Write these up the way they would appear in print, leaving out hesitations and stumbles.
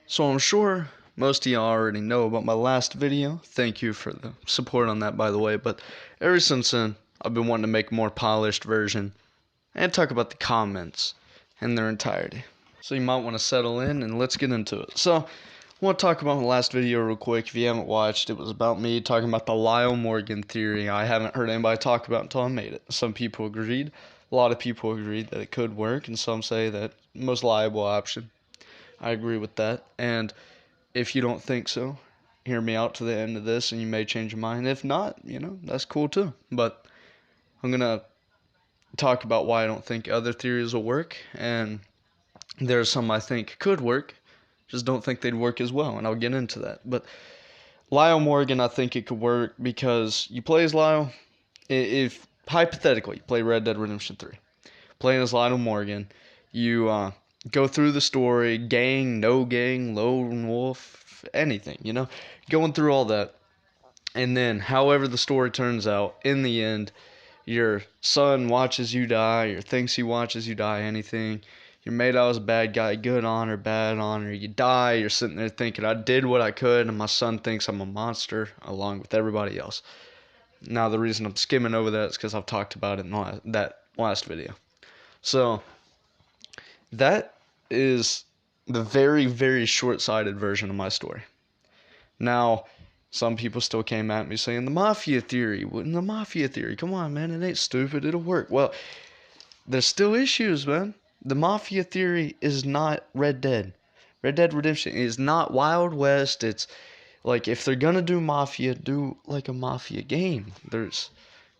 So I'm sure most of y'all already know about my last video. Thank you for the support on that, by the way. But ever since then, I've been wanting to make a more polished version and talk about the comments in their entirety. So you might want to settle in and let's get into it. So I want to talk about my last video real quick. If you haven't watched, it was about me talking about the Lyle Morgan theory. I haven't heard anybody talk about it until I made it. Some people agreed. A lot of people agreed that it could work, and some say that most liable option. I agree with that. And if you don't think so, hear me out to the end of this and you may change your mind. If not, that's cool too. But I'm going to talk about why I don't think other theories will work. And there's some I think could work, just don't think they'd work as well. And I'll get into that. But Lyle Morgan, I think it could work because you play as Lyle. If hypothetically you play Red Dead Redemption 3, playing as Lyle Morgan, you go through the story, gang, no gang, lone wolf, anything, going through all that. And then, however the story turns out, in the end, your son watches you die, or thinks he watches you die, anything. You're made out as a bad guy, good honor, bad honor. You die, you're sitting there thinking, I did what I could, and my son thinks I'm a monster, along with everybody else. Now, the reason I'm skimming over that is because I've talked about it in that last video. So, that is the very, very short-sighted version of my story. Now, some people still came at me saying, the Mafia theory, come on, man, it ain't stupid, it'll work. Well, there's still issues, man. The Mafia theory is not Red Dead. Red Dead Redemption is not Wild West. It's like, if they're gonna do Mafia, do like a Mafia game.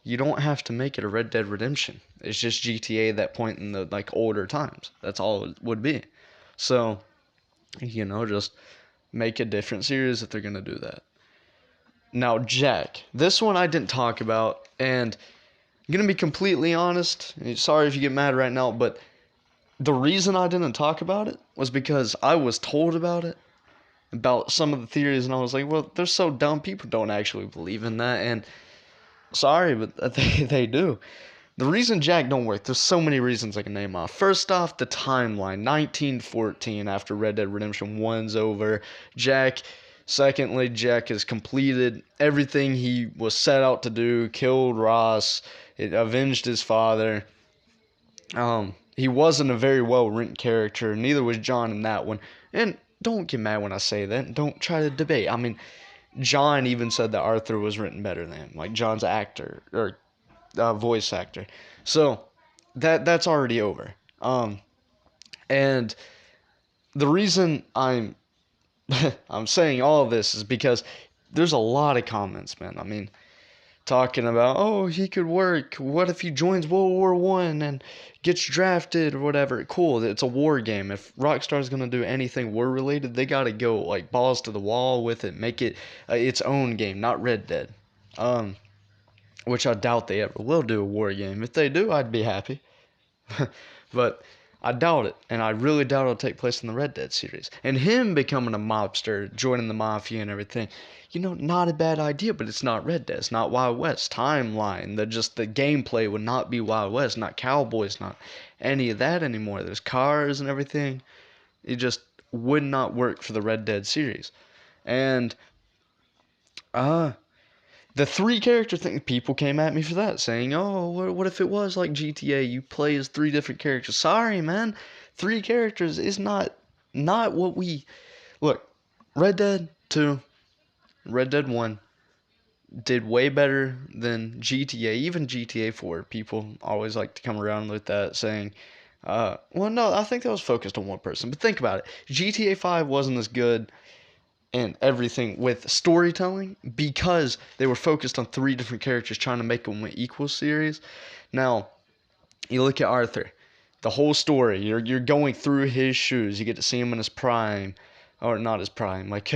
You don't have to make it a Red Dead Redemption. It's just GTA at that point in the older times. That's all it would be. So, just make a different series if they're gonna do that. Now, Jack. This one I didn't talk about, and I'm gonna be completely honest. Sorry if you get mad right now, but the reason I didn't talk about it was because I was told about some of the theories, and I was like, well, they're so dumb. People don't actually believe in that, and sorry, but they do. The reason Jack don't work, there's so many reasons I can name off. First off, the timeline, 1914, after Red Dead Redemption 1's over. Secondly, Jack has completed everything he was set out to do, killed Ross, avenged his father. He wasn't a very well-written character, neither was John in that one. And don't get mad when I say that, don't try to debate. I mean, John even said that Arthur was written better than him, like John's actor, or voice actor. So that's already over. And the reason I'm saying all of this is because there's a lot of comments, man. I mean, talking about, oh, he could work. What if he joins World War One and gets drafted or whatever? Cool, it's a war game. If Rockstar's gonna do anything war related, they gotta go like balls to the wall with it, make it its own game, not Red Dead. Which I doubt they ever will do a war game. If they do, I'd be happy. But I doubt it, and I really doubt it'll take place in the Red Dead series. And him becoming a mobster, joining the Mafia and everything, not a bad idea, but it's not Red Dead. It's not Wild West. Timeline, the gameplay would not be Wild West, not cowboys, not any of that anymore. There's cars and everything. It just would not work for the Red Dead series. And, the three character thing, people came at me for that, saying, oh, what if it was like GTA, you play as three different characters? Sorry, man, three characters is not what we... Look, Red Dead 2, Red Dead 1 did way better than GTA, even GTA 4. People always like to come around with that, saying, well, no, I think that was focused on one person. But think about it, GTA 5 wasn't as good and everything with storytelling because they were focused on three different characters trying to make them an equal series. Now, you look at Arthur, the whole story, you're going through his shoes. You get to see him in his prime, or not his prime, like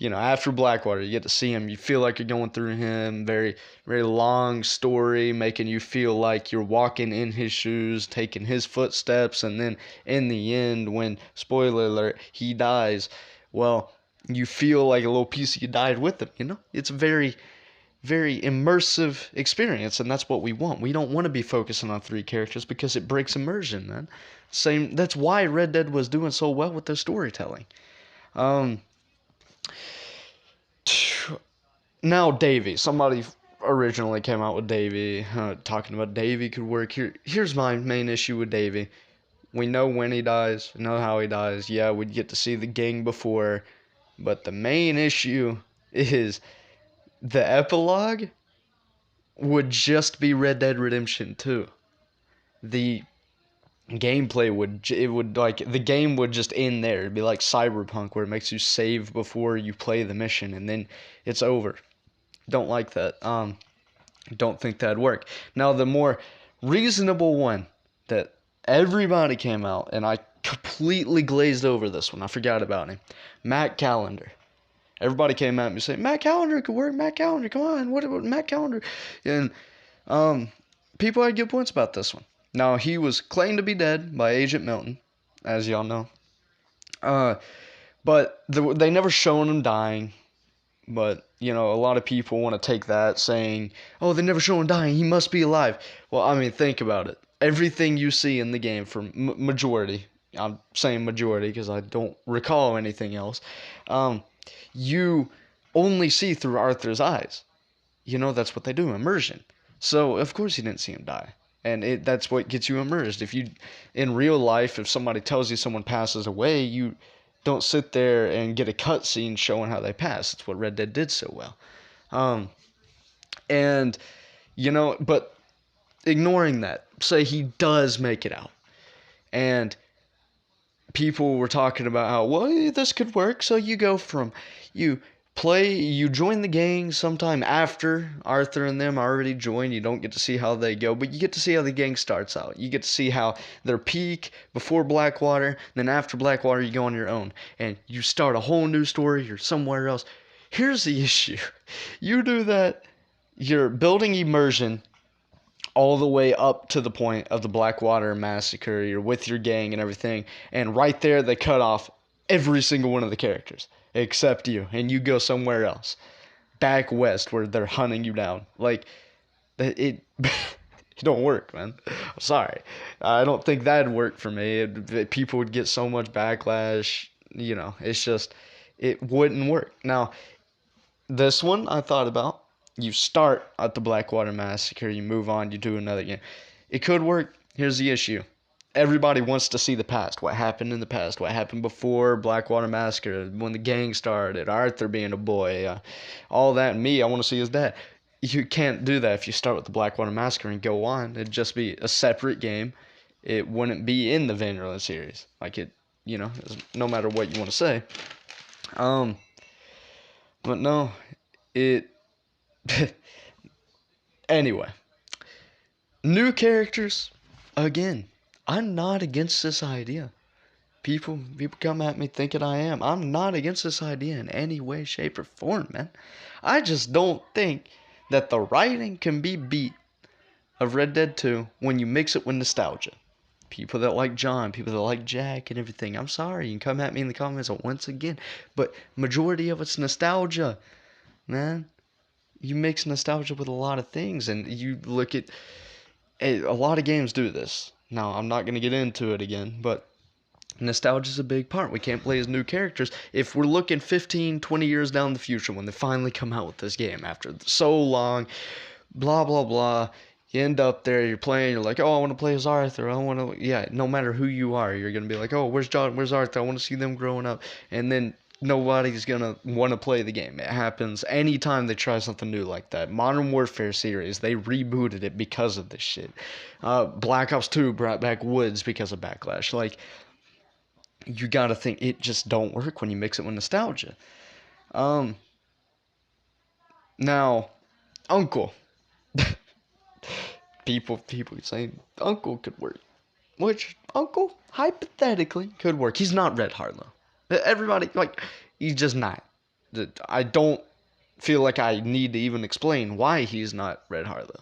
after Blackwater, you get to see him. You feel like you're going through him. Very, very long story, making you feel like you're walking in his shoes, taking his footsteps, and then in the end, when, spoiler alert, he dies, well, you feel like a little piece of you died with him, It's a very, very immersive experience, and that's what we want. We don't want to be focusing on three characters because it breaks immersion, man. That's why Red Dead was doing so well with their storytelling. Um, now Davy. Somebody originally came out with Davy, talking about Davy could work. Here's my main issue with Davy. We know when he dies, we know how he dies. Yeah, we'd get to see the gang before, but the main issue is the epilogue would just be Red Dead Redemption 2. The gameplay would like the game would just end there. It'd be like Cyberpunk where it makes you save before you play the mission and then it's over. Don't like that. Don't think that'd work. Now the more reasonable one that everybody came out and I completely glazed over this one. I forgot about him. Matt Callender. Everybody came at me saying Matt Callender could work. Matt Callender, come on, what about Matt Callender? And people had good points about this one. Now he was claimed to be dead by Agent Milton, as y'all know. But they never shown him dying. But you know, a lot of people want to take that saying, "Oh, they never show him dying. He must be alive." Well, I mean, think about it. Everything you see in the game, for majority, I'm saying majority because I don't recall anything else. You only see through Arthur's eyes. You know, that's what they do, immersion. So of course you didn't see him die. And that's what gets you immersed. If you, in real life, if somebody tells you someone passes away, you don't sit there and get a cutscene showing how they pass. That's what Red Dead did so well. And, you know, but ignoring that, say he does make it out. And people were talking about how, well, this could work. So you go from, you join the gang sometime after Arthur and them already joined. You don't get to see how they go, but you get to see how the gang starts out. You get to see how their peak before Blackwater, then after Blackwater you go on your own. And you start a whole new story, you're somewhere else. Here's the issue. You do that, you're building immersion all the way up to the point of the Blackwater massacre. You're with your gang and everything, and right there they cut off every single one of the characters except you, and you go somewhere else, back west where they're hunting you down. Like it don't work, man. I'm sorry. I don't think that'd work for me. People would get so much backlash. You know, it's just it wouldn't work. Now, this one I thought about. You start at the Blackwater Massacre, you move on, you do another game. It could work. Here's the issue. Everybody wants to see the past. What happened in the past? What happened before Blackwater Massacre? When the gang started? Arthur being a boy? All that. Me, I want to see his dad. You can't do that if you start with the Blackwater Massacre and go on. It'd just be a separate game. It wouldn't be in the Vanderland series. Like it, you know, no matter what you want to say. But no, it... Anyway, new characters. Again, I'm not against this idea. People come at me thinking I am. I'm not against this idea in any way, shape, or form, man. I just don't think that the writing can be beat of Red Dead 2 when you mix it with nostalgia. People that like John, people that like Jack and everything, I'm sorry, you can come at me in the comments once again, but majority of it's nostalgia, man. You mix nostalgia with a lot of things, and you look at a lot of games do this. Now, I'm not going to get into it again, but nostalgia is a big part. We can't play as new characters. If we're looking 15, 20 years down the future when they finally come out with this game after so long, blah, blah, blah, you end up there, you're playing, you're like, oh, I want to play as Arthur. I want to, yeah, no matter who you are, you're going to be like, oh, where's John, where's Arthur? I want to see them growing up. And then nobody's gonna want to play the game. It happens anytime they try something new like that. Modern Warfare series, they rebooted it because of this shit. Black Ops 2 brought back Woods because of backlash. Like, you gotta think it just don't work when you mix it with nostalgia. Now, Uncle. people say Uncle could work. Which, Uncle, hypothetically, could work. He's not Red Harlow. Everybody, like, he's just not. I don't feel like I need to even explain why he's not Red Harlow.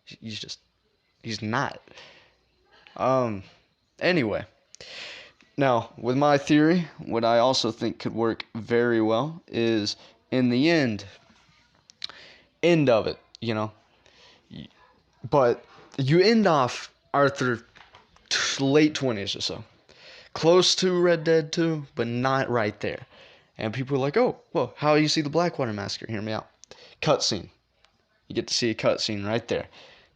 He's not. Anyway. Now, with my theory, what I also think could work very well is, in the end of it, you know. But you end off Arthur late 20s or so. Close to Red Dead 2, but not right there. And people are like, oh, well, how do you see the Blackwater Massacre? Hear me out. Cutscene. You get to see a cutscene right there.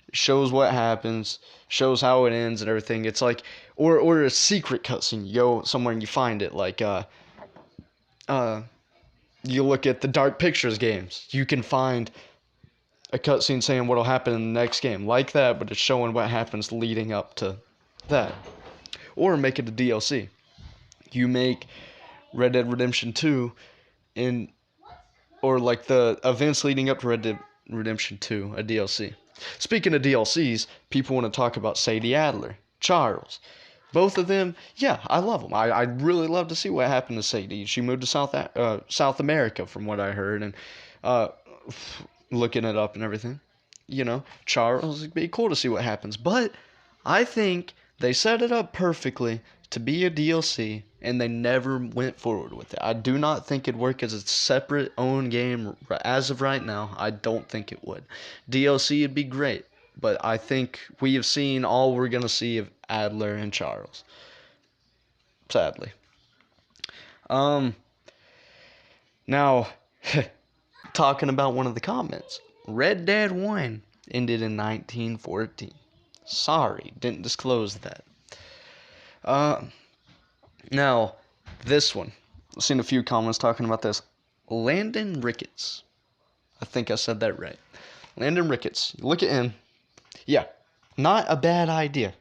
It shows what happens, shows how it ends and everything. It's like, or a secret cutscene. You go somewhere and you find it. Like, you look at the Dark Pictures games. You can find a cutscene saying what'll happen in the next game. Like that, but it's showing what happens leading up to that. Or make it a DLC. You make Red Dead Redemption 2 or like the events leading up to Red Dead Redemption 2, a DLC. Speaking of DLCs, people want to talk about Sadie Adler, Charles. Both of them, yeah, I love them. I'd really love to see what happened to Sadie. She moved to South America, from what I heard, and uh, looking it up and everything. You know, Charles, it'd be cool to see what happens. But I think they set it up perfectly to be a DLC, and they never went forward with it. I do not think it'd work as a separate own game as of right now. I don't think it would. DLC would be great, but I think we have seen all we're going to see of Adler and Charles. Sadly. Now, talking about one of the comments. Red Dead 1 ended in 1914. Sorry, didn't disclose that. Now, this one. I've seen a few comments talking about this. Landon Ricketts. I think I said that right. Landon Ricketts. Look at him. Yeah, not a bad idea.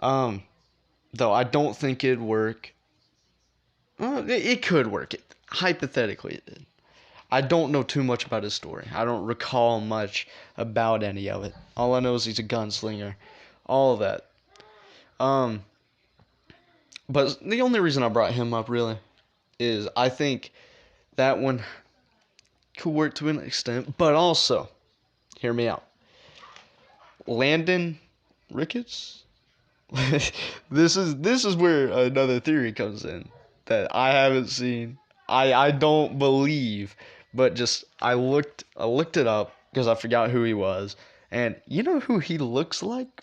Though I don't think it'd work. Well, it could work. Hypothetically, it did. I don't know too much about his story. I don't recall much about any of it. All I know is he's a gunslinger. All of that. But the only reason I brought him up, really, is I think that one could work to an extent. But also, hear me out. Landon Ricketts? This is where another theory comes in that I haven't seen. I don't believe, but just I looked it up because I forgot who he was, and you know who he looks like?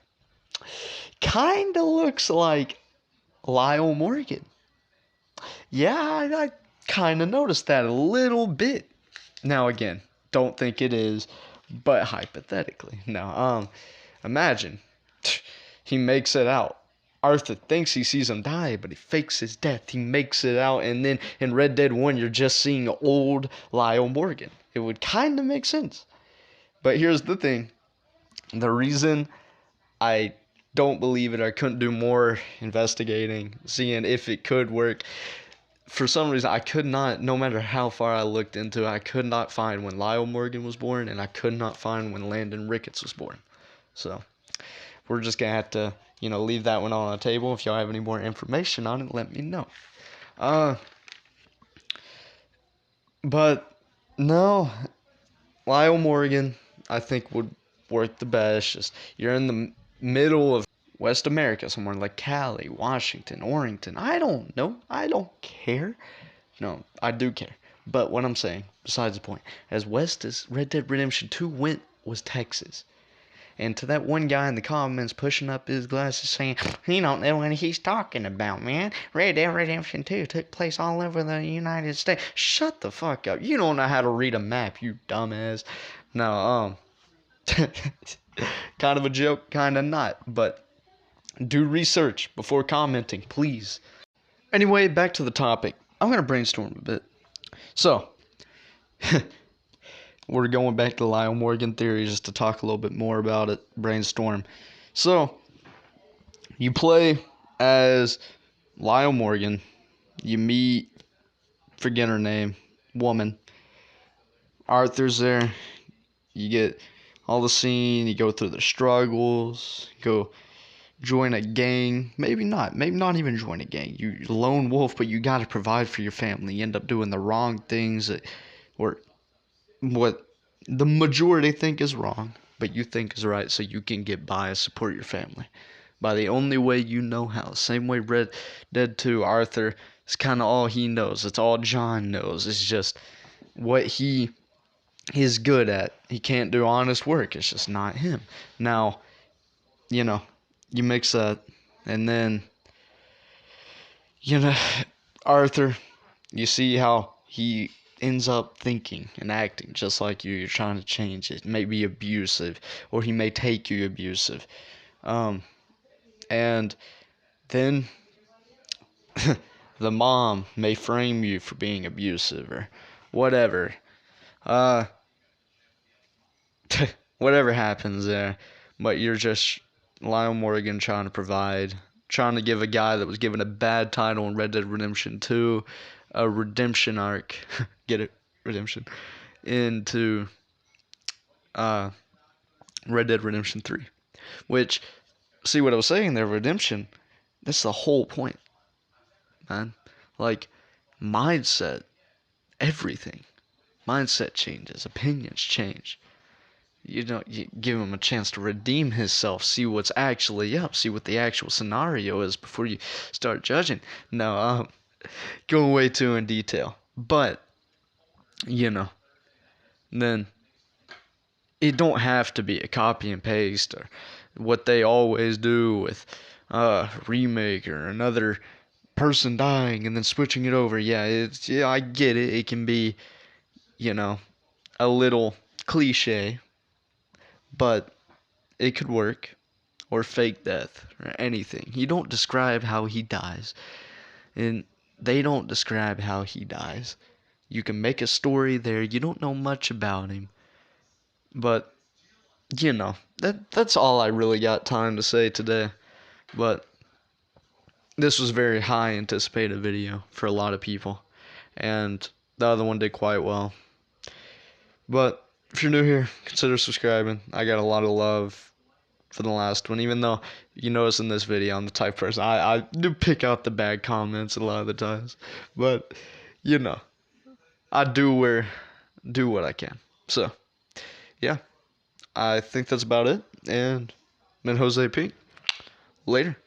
Kinda looks like Lyle Morgan. Yeah, I kinda noticed that a little bit. Now again, don't think it is, but hypothetically. Now, imagine he makes it out. Arthur thinks he sees him die, but he fakes his death. He makes it out, and then in Red Dead 1, you're just seeing old Lyle Morgan. It would kind of make sense. But here's the thing. The reason I don't believe it, I couldn't do more investigating, seeing if it could work. For some reason, I could not, no matter how far I looked into it, I could not find when Lyle Morgan was born, and I could not find when Landon Ricketts was born. So, we're just going to have to, leave that one on the table. If y'all have any more information on it, let me know. But, no, Lyle Morgan, I think, would work the best. Just, you're in the middle of West America, somewhere like Cali, Washington, Oregon. I don't know. I don't care. No, I do care. But what I'm saying, besides the point, as west as Red Dead Redemption 2 went was Texas. And to that one guy in the comments pushing up his glasses saying, he don't know what he's talking about, man. Red Dead Redemption 2 took place all over the United States. Shut the fuck up. You don't know how to read a map, you dumbass. No, kind of a joke, kind of not. But do research before commenting, please. Anyway, back to the topic. I'm going to brainstorm a bit. So, we're going back to Lyle Morgan theory just to talk a little bit more about it, brainstorm. So, you play as Lyle Morgan. You meet, forget her name, woman. Arthur's there. You get all the scene. You go through the struggles. Go join a gang. Maybe not even join a gang. You're a lone wolf, but you gotta provide for your family. You end up doing the wrong things or what the majority think is wrong, but you think is right, so you can get by and support your family by the only way you know how. Same way Red Dead 2, Arthur is kind of all he knows. It's all John knows. It's just what he is good at. He can't do honest work. It's just not him. Now, you mix that, and then, Arthur, You see how he ends up thinking and acting just like you. You're trying to change it. It may be abusive, or he may take you abusive. And then the mom may frame you for being abusive or whatever. Uh, whatever happens there. But you're just Lyle Morgan trying to provide, trying to give a guy that was given a bad title in Red Dead Redemption 2 a redemption arc. Get it? Redemption. Into uh, Red Dead Redemption 3. Which, see what I was saying there, redemption, that's the whole point, man. Like, mindset, everything. Mindset changes, opinions change. You know, you give him a chance to redeem himself, see what's actually up, see what the actual scenario is before you start judging. No, going way too in detail. But, you know, then it don't have to be a copy and paste or what they always do with remake or another person dying and then switching it over. Yeah, I get it. It can be, you know, a little cliche, but it could work. Or fake death or anything. You don't describe how he dies, and they don't describe how he dies. You can make a story there. You don't know much about him, but you know that's all I really got time to say today. But this was a very high anticipated video for a lot of people, and the other one did quite well. But if you're new here, consider subscribing. I got a lot of love for the last one, even though you notice in this video I'm the type of person I do pick out the bad comments a lot of the times, but you know I do what I can. So yeah, I think that's about it, and been Jose P. Later.